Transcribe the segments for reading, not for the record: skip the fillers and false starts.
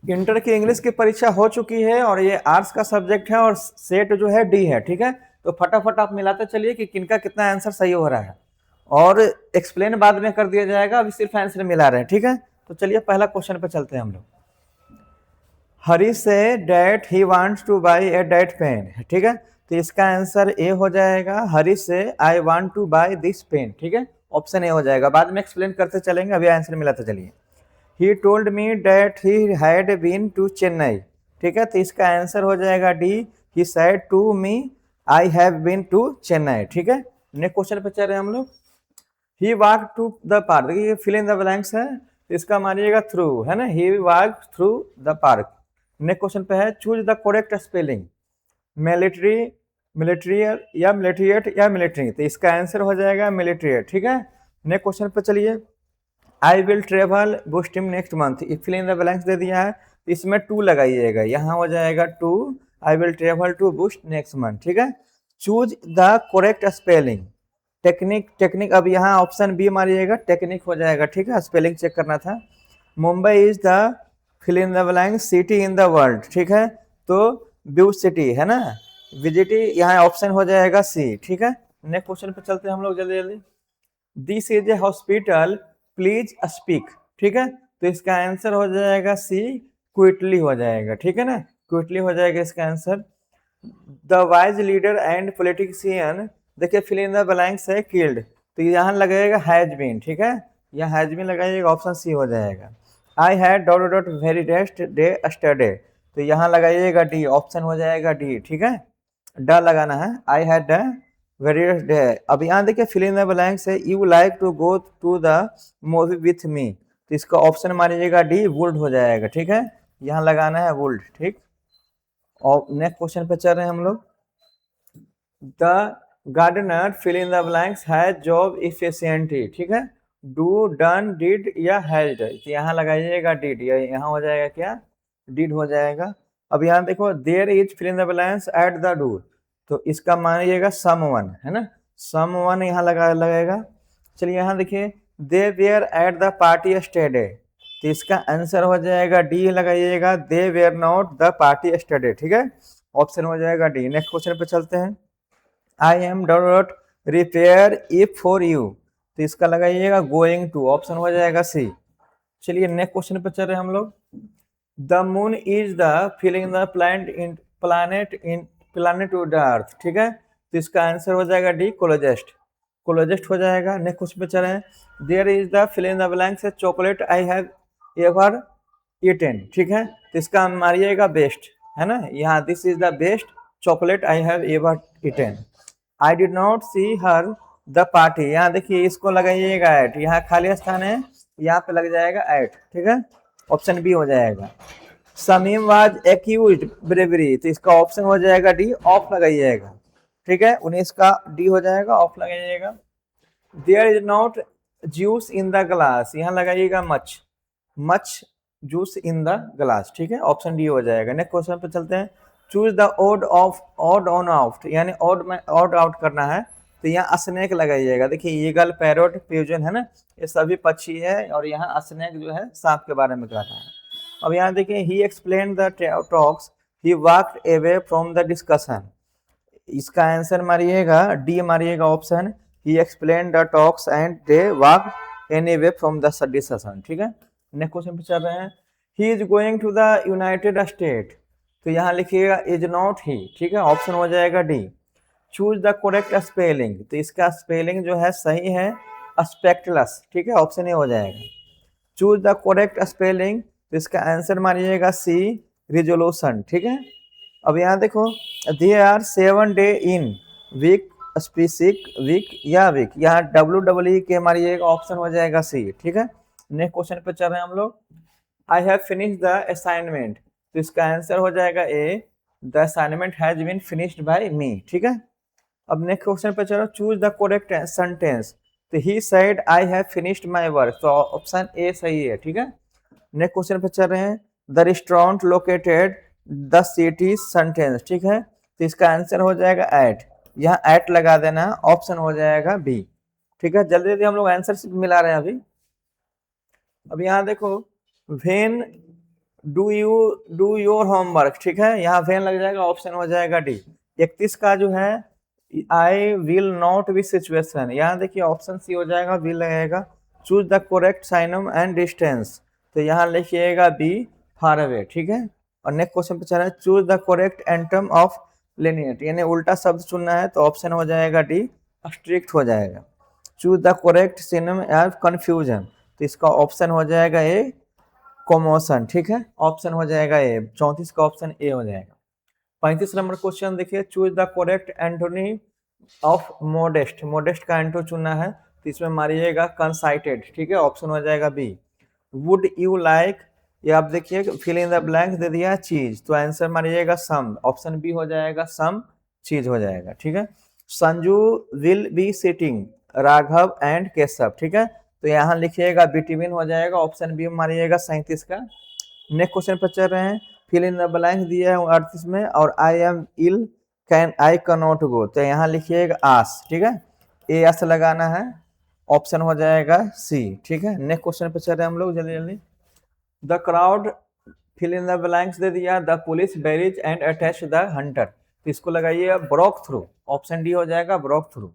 Inter की English की परीक्षा हो चुकी है और ये आर्ट्स का सब्जेक्ट है और सेट जो है डी है, ठीक है। तो फटाफट आप मिलाते चलिए कि किनका कितना आंसर सही हो रहा है, और एक्सप्लेन बाद में कर दिया जाएगा, अभी सिर्फ आंसर मिला रहे हैं, ठीक है। तो चलिए पहला क्वेश्चन पे चलते हैं हम लोग। Harry say that he wants to buy a that pen, ठीक है। तो इसका आंसर ए हो जाएगा, हरी से I want to buy this pen, ठीक है। ऑप्शन ए हो जाएगा, बाद में एक्सप्लेन करते चलेंगे, अभी आंसर मिलाते चलिए। He told me that he had been to Chennai, ठीक है। तो इसका आंसर हो जाएगा D, he said to me I have been to Chennai, ठीक है। नेक्स्ट क्वेश्चन पे चल रहे हैं हम लोग। ही वॉक टू द पार्क, देखिए ये फिल इन द ब्लैंक्स है, तो इसका मानिएगा थ्रू, है ना। He walk through the park. Next question पे है, choose the correct spelling, military, militarial या मिलिट्रिएट या मिलिट्री। तो इसका आंसर हो जाएगा मिलिट्रिएट, ठीक है। नेक्स्ट क्वेश्चन पे चलिए। I will travel Boston next month, fill in the blanks दे दिया है, इसमें टू लगाइएगा, यहाँ हो जाएगा to, I will travel to Boston next month, ठीक है। Choose the correct spelling, technique, technique, अब यहाँ ऑप्शन बी मारिएगा, टेक्निक हो जाएगा, ठीक है। स्पेलिंग चेक करना था। Mumbai is the fill in the blank city in the world, ठीक है। तो ब्यू सिटी है ना, विजिटी, यहाँ ऑप्शन हो जाएगा सी, ठीक है। नेक्स्ट क्वेश्चन पे चलते हैं हम लोग जल्दी जल्दी। This is a hospital please speak, ठीक है। तो इसका आंसर हो जाएगा सी, क्विकली हो जाएगा, ठीक है ना, क्विकली हो जाएगा इसका answer. The wise leader and politician, देखिए फिल इन द ब्लैंक्स है किल्ड, तो यहाँ लगेगा हैज बीन, ठीक है। यहाँ हैज बीन लगाइएगा, ऑप्शन सी हो जाएगा। I had dot dot very best day yesterday, तो यहाँ लगाइएगा डी, ऑप्शन हो जाएगा डी, ठीक है। ड लगाना है, I had very best day. अब यहाँ देखिए फिल इन द ब्लैंक्स है, you like to go to the movie with me, तो इसका ऑप्शन मारिएगा डी, वुल्ड हो जाएगा, ठीक है। यहाँ लगाना है वुल्ड, ठीक। और नेक्स्ट क्वेश्चन पे चल रहे हैं हम लोग। The gardener fill in the blanks has job efficiently, ठीक है। डू, डन, डिड या हैज, तो यहाँ लगाइएगा डिड, या यहाँ हो जाएगा क्या, डिड हो जाएगा। अब यहाँ देखो, there is fill in the blanks at the door, तो इसका मानिएगा समवन, है ना, समवन यहाँ लगाएगा। चलिए यहाँ देखिए, they were at the party yesterday, तो इसका आंसर हो जाएगा डी, लगाइएगा, they were not the party yesterday, ठीक है। ऑप्शन हो जाएगा डी। नेक्स्ट क्वेश्चन पे चलते हैं। I am dot repair if for you, तो इसका लगाइएगा गोइंग टू, ऑप्शन हो जाएगा सी। चलिए नेक्स्ट क्वेश्चन पे चल रहे हैं हम लोग। The moon is the filling the planet to the earth, ठीक है। तो इसका आंसर हो जाएगा डी, कोलोजेस्ट, कोलोजेस्ट हो जाएगा। नेक्स्ट क्वेश्चन पे चल रहे हैं। There is the filling the blank से chocolate I have ever eaten, ठीक है। तो इसका मारिएगा बेस्ट, है ना, यहाँ this is the best chocolate I have ever eaten. I did not see her the party, यहाँ देखिए इसको लगाइएगा एट, यहाँ खाली स्थान है, यहाँ पे लग जाएगा एट, ठीक है। ऑप्शन बी हो जाएगा। समीम वाज एक्यूज्ड ब्रेवरी, तो इसका ऑप्शन हो जाएगा डी, ऑफ लगाइएगा, ठीक है। 19 का डी हो जाएगा, ऑफ लगाइएगा। There is not juice in the glass, यहाँ लगाइएगा much, much juice in the glass, ठीक है। ऑप्शन डी हो जाएगा। नेक्स्ट क्वेश्चन पे चलते हैं। Choose the odd of, odd on out, यानी ऑड में ऑड आउट करना है, तो यहाँ स्नेक लगाइएगा। देखिए ईगल, पैरोट, पिजन, है ना, ये सभी पक्षी है, और यहाँ स्नेक जो है सांप के बारे में कह रहा है। अब यहाँ देखिए, he explain the talks, he walked away from the discussion, इसका आंसर मारिएगा डी, मारिएगा option, he explain the talks and they walk anyway from the discussion, ठीक है। नेक्स्ट क्वेश्चन पे चल रहे हैं। He is going to the United State, तो यहाँ लिखिएगा इज नॉट ही, ठीक है। ऑप्शन हो जाएगा D. Choose the correct spelling, तो इसका स्पेलिंग जो है सही है स्पेक्टलस, ठीक है। ऑप्शन ए हो जाएगा। चूज द करेक्ट स्पेलिंग, तो इसका आंसर मानिएगा सी, रिजोल्यूशन, ठीक है। अब यहाँ देखो, there are 7 day in week, स्पेसिक वीक या वीक, यहाँ डब्ल्यू के मारिएगा, ऑप्शन हो जाएगा सी, ठीक है। नेक्स्ट क्वेश्चन पे चल रहे हैं हम लोग। I have finished the assignment, तो इसका आंसर हो जाएगा A, the assignment has been finished by me, ठीक है। अब नेक्स्ट क्वेश्चन पे चलो। चूज द करेक्ट सेंटेंस, तो he said I have finished my work, तो ऑप्शन ए सही है, ठीक है। नेक्स्ट क्वेश्चन पे चल रहे हैं। The restaurant located the city sentence, ठीक है। तो इसका आंसर हो जाएगा एट, यहाँ एट लगा देना, ऑप्शन हो जाएगा बी, ठीक है। जल्दी जल्दी हम लोग आंसर मिला रहे हैं अभी। अब यहाँ देखो, व्हेन डू योर होमवर्क, ठीक है, यहाँ वेन लग जाएगा, ऑप्शन हो जाएगा डी। 31 का जो है I will not be situation, यहाँ देखिए ऑप्शन सी हो जाएगा, विल लगेगा। Choose the correct साइनम and distance, तो यहाँ लिखिएगा बी, फार अवे, ठीक है। और नेक्स्ट क्वेश्चन पे चल रहा है, चूज द करेक्ट एंटम ऑफ लेनिएट, यानी उल्टा शब्द चुनना है, तो ऑप्शन हो जाएगा डी, स्ट्रिक्ट हो जाएगा। Choose the correct synonym of confusion, तो इसका ऑप्शन हो जाएगा ए, कॉमोशन, ठीक है, ऑप्शन हो जाएगा ए। 34 का ऑप्शन ए हो जाएगा। 35 नंबर क्वेश्चन देखिए, choose the correct antonym of modest, modest का एंटो चुनना है, तो इसमें मारिएगा कंसाइटेड, ठीक है, ऑप्शन हो जाएगा बी। वुड यू लाइक, ये आप देखिए फिल इन द ब्लैंक दे दिया चीज, तो आंसर मारिएगा सम, ऑप्शन बी हो जाएगा सम चीज हो जाएगा, ठीक है। Sanju will be sitting Raghav and Keshav, ठीक है, तो यहाँ लिखिएगा बिटवीन हो जाएगा, ऑप्शन बी मारिएगा 37 का। नेक्स्ट क्वेश्चन पर चल रहे हैं, फिल इन द ब्लैंक दिया है 38 में, और I am ill can I can not go, तो यहाँ लिखिएगा आस, ठीक है, ए एस लगाना है, ऑप्शन हो जाएगा सी, ठीक है। नेक्स्ट क्वेश्चन पे चल रहे हैं हम लोग जल्दी जल्दी। The crowd, fill in the blanks दे दिया, the police berries and attach the hunter, तो इसको लगाइए ब्रोक थ्रू, ऑप्शन डी हो जाएगा ब्रोक थ्रू।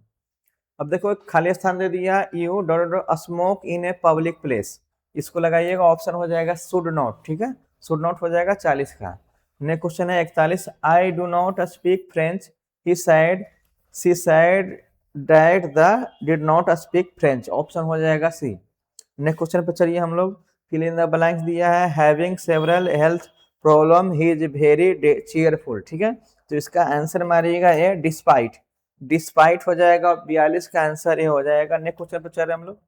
अब देखो एक खाली स्थान दे दिया, you don't smoke in a public place, इसको लगाइएगा, ऑप्शन हो जाएगा शुड नॉट, ठीक है, शुड नॉट हो जाएगा 40 का। नेक्स्ट क्वेश्चन है 41, I do not speak French, he sad, she said that the did not speak French, option हो जाएगा सी। नेक्स्ट क्वेश्चन पे चलिए हम लोग, फिल इन द ब्लैंक्स दिया है, having several health problem he is very cheerful, ठीक है, तो इसका आंसर मारिएगा ए, डिस्पाइट, डिस्पाइट हो जाएगा, 42 का आंसर ये हो जाएगा। नेक्स्ट क्वेश्चन पे चल रहे हम लोग,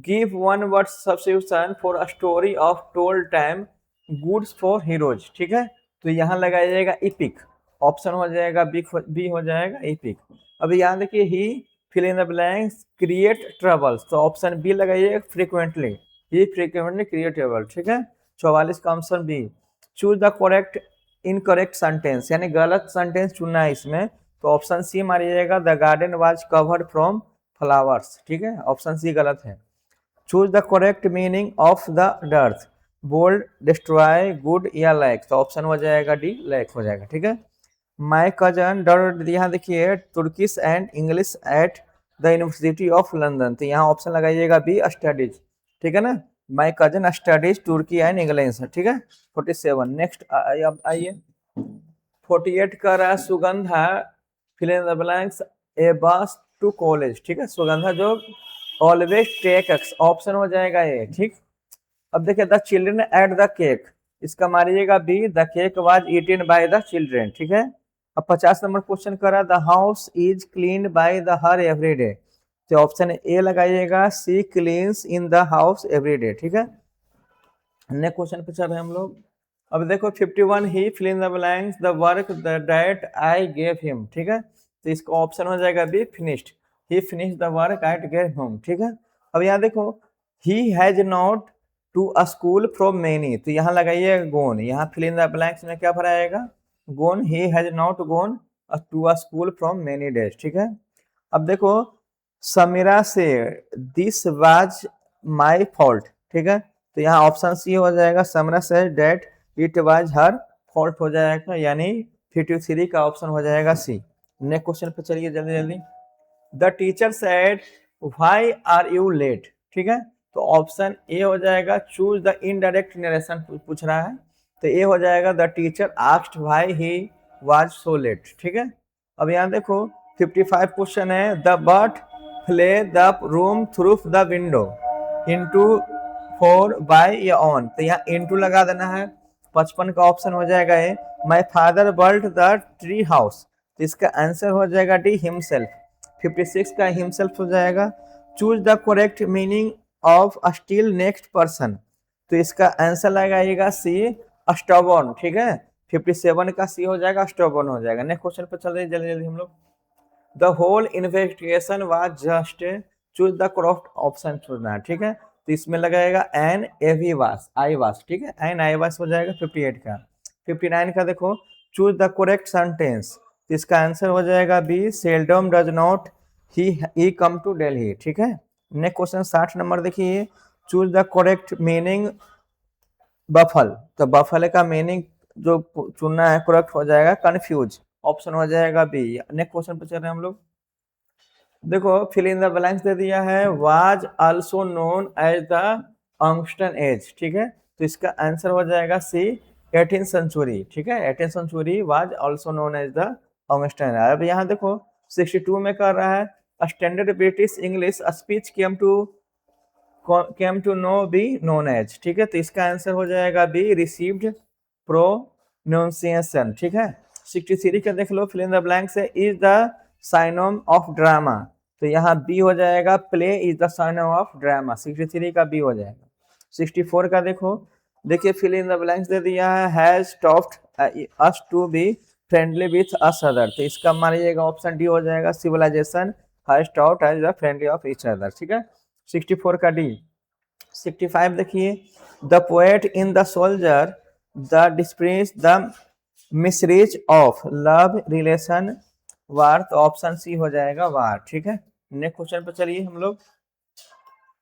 give one word substitution for a story of told time goods for heroes, ठीक है, तो यहाँ लगाइएगा इपिक, ऑप्शन हो जाएगा बी हो जाएगा इपिक। अभी यहाँ देखिए, he fill in the blanks create troubles, तो ऑप्शन बी लगाइएगा frequently, he frequently create trouble, ठीक है, 44 का option B. Choose the correct incorrect sentence, यानी गलत सेंटेंस चुनना है इसमें, तो ऑप्शन सी मारिएगा, the garden was covered from flowers, ठीक है, ऑप्शन सी गलत है। Choose the correct meaning of the dearth, bold, destroy, good या लैक, तो ऑप्शन हो जाएगा डी, लैक हो जाएगा, ठीक है। माई कजन डर, यहाँ देखिए Turkish and English at the university of London, तो यहाँ ऑप्शन लगाइएगा बी, स्टडीज, ठीक है ना, my cousin studies Turkey and English, ठीक है। 47 नेक्स्ट अब आइए, 48 का रहा Sugandha, fill in the blanks A bus to college, ठीक है, सुगंधा जो ऑलवेज टेक एक्स, ऑप्शन हो जाएगा ए, ठीक। अब देखिए the children ate the cake, इसका मारिएगा B, the cake was eaten by the children, ठीक है। अब 50 नंबर क्वेश्चन करा, the house is clean by the her every day, तो ऑप्शन ए लगाइएगा, she cleans in the house every day, ठीक है। नेक्स्ट क्वेश्चन पे चल रहे हम लोग, अब देखो 51, he fill in the blanks the work that I gave him, ठीक है, तो इसका ऑप्शन हो जाएगा B, finished, he finish the work I gave him, ठीक है। अब यहाँ देखो, he has not to a school from many, तो यहाँ लगाइए गोन, यहाँ फिल इन द ब्लैंक्स में क्या भराएगा, gone, he has not gone to a school from many days, ठीक है। अब देखो समीरा से दिस वाज माय फॉल्ट, ठीक है, तो यहाँ ऑप्शन सी हो जाएगा, समीरा से that it was her fault हो जाएगा, यानी 53 का ऑप्शन हो जाएगा सी। नेक्स्ट क्वेश्चन पे चलिए जल्दी जल्दी, the teacher said why are you late, ठीक है, तो ऑप्शन ए हो जाएगा, चूज द इनडायरेक्ट नरेशन पूछ रहा है, तो ए हो जाएगा, the teacher asked why he was so late, ठीक है। अब यहाँ देखो 55 क्वेश्चन है, the bird flew the room through the window into for by या ऑन, तो यहाँ इनटू लगा देना है। 55 का ऑप्शन हो जाएगा A, my father built the tree house, तो इसका आंसर हो जाएगा डी, हिमसेल्फ। 56 का हिमसेल्फ हो जाएगा। Choose the correct meaning of a still next person, तो इसका आंसर लगाइएगा सी, स्टबॉर्न, ठीक है। 57 का सी हो जाएगा, स्टबॉर्न हो जाएगा। नेक्स्ट क्वेश्चन पर चल रहे जल्दी जल्दी हम लोग, the whole investigation was just, choose the correct option चुनना है, ठीक है, तो इसमें लगाएगा एन एवी वास, आई वास, ठीक है, एन आई वास हो जाएगा 58 का। 59 का देखो, चूज द करेक्ट सेंटेंस, तो इसका आंसर हो जाएगा B, seldom does not he come to Delhi, ठीक है। नेक्स्ट क्वेश्चन 60 नंबर देखिए, choose the correct meaning baffle, तो बफल का मीनिंग जो चुनना है करेक्ट हो जाएगा कंफ्यूज, ऑप्शन हो जाएगा बी। नेक्स्ट क्वेश्चन पे चल रहे हैं हम लोग। देखो फिल इन द ब्लैंक्स दे दिया है, was also known as the Augustan age, ठीक है, तो इसका आंसर हो जाएगा सी 18th सेंचुरी, ठीक है, 18th century was also known as the Augustan. अब यहाँ देखो 62 में कर रहा है, standard British English speech came to no be known as, ठीक है, तो इसका आंसर हो जाएगा बी रिसीव्ड प्रोनाउंसिएशन, ठीक है। 63 का देख लो, फिल इन द ब्लैंक से is the synonym of drama, तो यहाँ बी हो जाएगा play is the synonym of drama, 63 का बी हो जाएगा। 64 का देखो, देखिए फिल इन द ब्लैंक्स दे दिया है, हैज टॉफ्ट us to be friendly with us other, तो इसका मानिएगा ऑप्शन डी हो जाएगा, सिविलाइजेशन हैज टॉफ्ट as the friendly of each other, ठीक है, 64 का डी। 65 देखिए, the poet in the soldier the depress the miseries of love relation war, तो ऑप्शन सी हो जाएगा वार, ठीक है। नेक्स्ट क्वेश्चन पे चलिए हम लोग।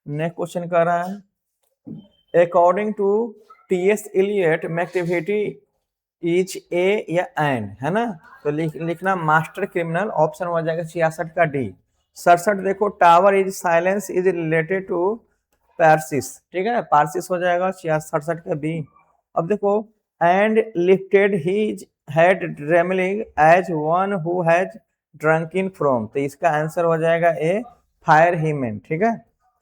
नेक्स्ट क्वेश्चन कर रहा है, अकॉर्डिंग टू टी.एस. इलियट मैक्टिविटी इज ए या एन, है ना, तो लिखना मास्टर क्रिमिनल, ऑप्शन हो जाएगा 66 का डी। 67 देखो, tower is silence is related to Parsis, ठीक है, पारसिस हो जाएगा 67 का बी। अब देखो, and lifted his head trembling as one who has drunken from, तो इसका आंसर हो जाएगा ए फायर हीमन, ठीक है।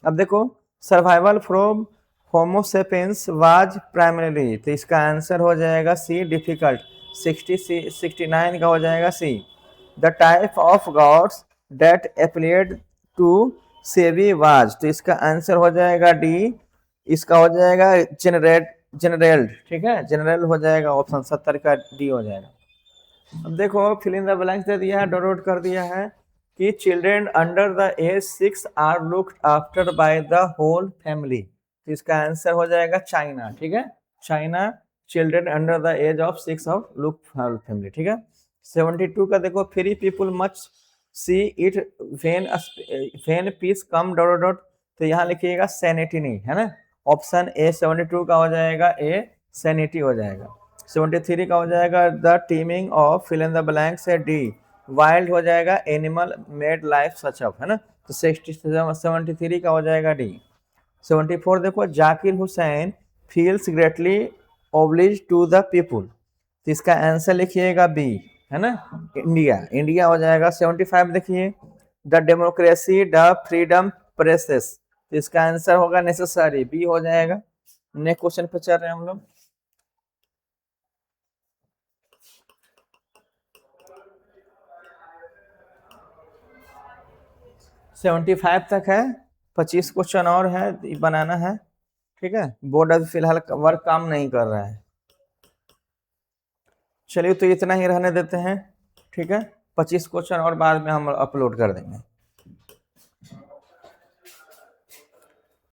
अब देखो, survival from Homo sapiens was primary, तो इसका आंसर हो जाएगा सी डिफिकल्ट, 69 का हो जाएगा C. The type of gods that applied to सेवी वाज, तो इसका आंसर हो जाएगा डी, इसका हो जाएगा जनरल, ठीक है, जनरल हो जाएगा, ऑप्शन 70 का डी हो जाएगा। अब देखो फिल इन द ब्लैंक्स दे दिया है, डॉट आउट कर दिया है कि children under the age 6 are looked after by the whole family, तो इसका आंसर हो जाएगा चाइना, ठीक है, China children under the age of 6 of look whole family, ठीक है। 72 का देखो, free people much see it when peace come dot dot, तो यहाँ लिखिएगा सैनिटी नहीं, है ना, ऑप्शन ए 72 का हो जाएगा ए सैनिटी हो जाएगा। 73 का हो जाएगा the teaming of fill in the blank से डी, वाइल्ड हो जाएगा animal made life such up, है ना, तो 73 का हो जाएगा डी। 74 देखो, Zakir Hussain feels greatly oblige to the people, तो इसका आंसर लिखिएगा बी, है ना, इंडिया, इंडिया हो जाएगा। 75 देखिए, the democracy the freedom presses, तो इसका आंसर होगा नेसेसरी, बी हो जाएगा। नेक्स्ट क्वेश्चन पे चल रहे हैं हम लोग। 75 तक है, 25 क्वेश्चन और है बनाना है, ठीक है, बोर्ड अभी फिलहाल वर्क काम नहीं कर रहा है। चलिए तो इतना ही रहने देते हैं, ठीक है, 25 क्वेश्चन और बाद में हम अपलोड कर देंगे।